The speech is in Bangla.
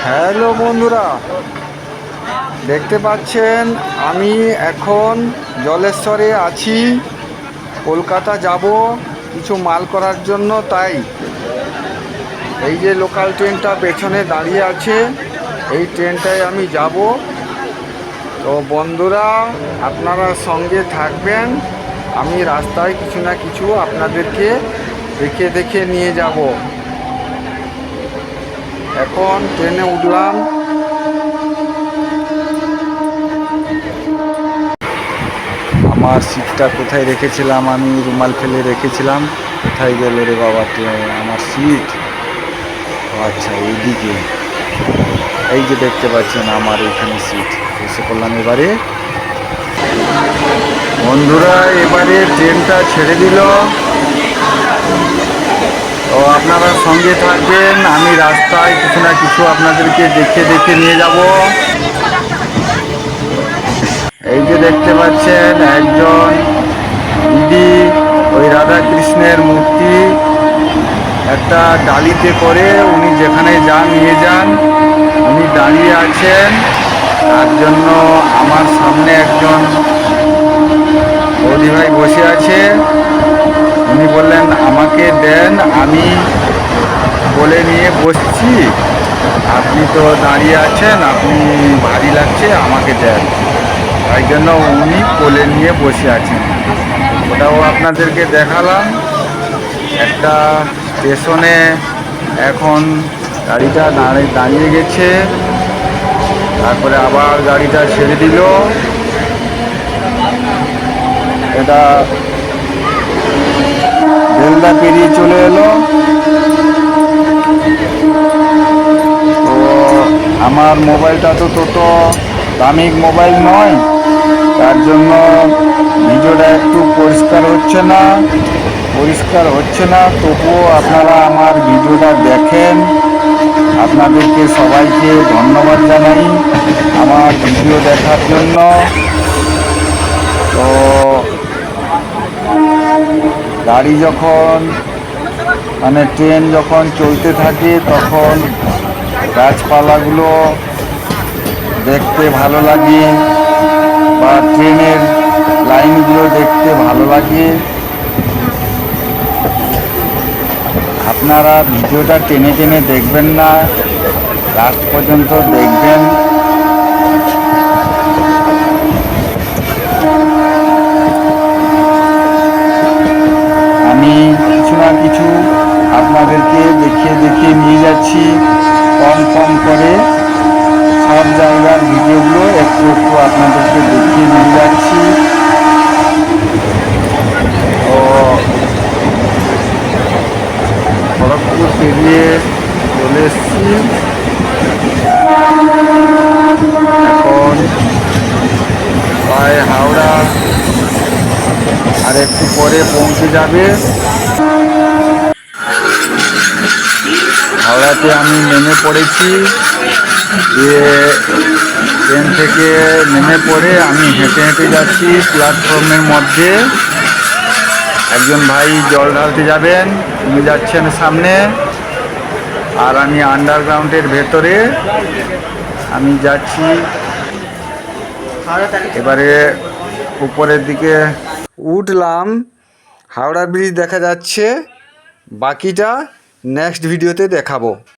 হ্যালো বন্ধুরা, দেখতে পাচ্ছেন আমি এখন জলেশ্বরে আছি। কলকাতা যাব কিছু মাল করার জন্য, তাই এই যে লোকাল ট্রেনটা পেছনে দাঁড়িয়ে আছে, এই ট্রেনটায় আমি যাব। তো বন্ধুরা, আপনারা সঙ্গে থাকবেন। আমি রাস্তায় কিছু না কিছু আপনাদেরকে দেখে দেখে নিয়ে যাব। এখন ট্রেনে উঠলাম। আমার সিটটা কোথায় রেখেছিলাম? আমি রুমাল ফেলে রেখেছিলাম। কোথায় গেল রে বাবা আমার সিট? আচ্ছা, এইদিকে। এই যে দেখতে পাচ্ছেন আমার এইখানে সিট। বসে পড়লাম এবারে। বন্ধুরা, এবারে ট্রেনটা ছেড়ে দিল। তো আপনারা সঙ্গে থাকবেন, আমি রাস্তায় কিছু না কিছু আপনাদেরকে দেখে দেখে নিয়ে যাব। এই যে দেখতে পাচ্ছেন একজন দিদি, ওই রাধা কৃষ্ণের মূর্তি একটা ডালিতে করে উনি যেখানে যান নিয়ে যান। উনি দাঁড়িয়ে আছেন, তার জন্য আমার সামনে একজন বৌদি ভাই বসে আছে। উনি বললেন আমাকে দেন, আমি বলে নিয়ে বসছি। আপনি তো দাঁড়িয়ে আছেন, আপনি ভারী লাগছে, আমাকে দেন। তাই জন্য উনি কোলে নিয়ে বসে আছেন। ওটাও আপনাদেরকে দেখালাম। একটা স্টেশনে এখন গাড়িটা দাঁড়িয়ে গেছে, তারপরে আবার গাড়িটা ছেড়ে দিল। এটা বেলদা পেরিয়ে চলে এলো। তো আমার মোবাইলটা তো দামি মোবাইল নয়, তার জন্য ভিডিওটা একটু পরিষ্কার হচ্ছে না। তবুও আপনারা আমার ভিডিওটা দেখেন। আপনাদেরকে সবাইকে ধন্যবাদ জানাই আমার ভিডিও দেখার জন্য। তো গাড়ি যখন ট্রেন যখন চলতে থাকে, তখন গাছপালাগুলো দেখতে ভালো লাগে, বা ট্রেনের লাইনগুলো দেখতে ভালো লাগে। আপনারা ভিডিওটা টেনে টেনে দেখবেন না, লাস্ট পর্যন্ত দেখবেন। আমি কিছু না কিছু আপনাদেরকে দেখিয়ে দেখিয়ে নিয়ে যাচ্ছি, কম করে সব জায়গার ভিডিওগুলো একটু একটু আপনাদেরকে দেখিয়ে নিয়ে যাচ্ছি। তো খড়গপুর পেরিয়ে চলে এসছি। এখন প্রায় হাওড়া আর একটু পরে পৌঁছে যাবে। হাওড়াতে আমি নেমে পড়েছি। ট্রেন থেকে নেমে পড়ে আমি হেঁটে হেঁটে যাচ্ছি প্ল্যাটফর্মের মধ্যে। একজন ভাই জল ঢালতে যাবেন, উনি যাচ্ছেন সামনে, আর আমি আন্ডারগ্রাউন্ডের ভেতরে আমি যাচ্ছি। এবারে উপরের দিকে উঠলাম, হাওড়া ব্রিজ দেখা যাচ্ছে। বাকিটা নেক্সট ভিডিওতে দেখাবো।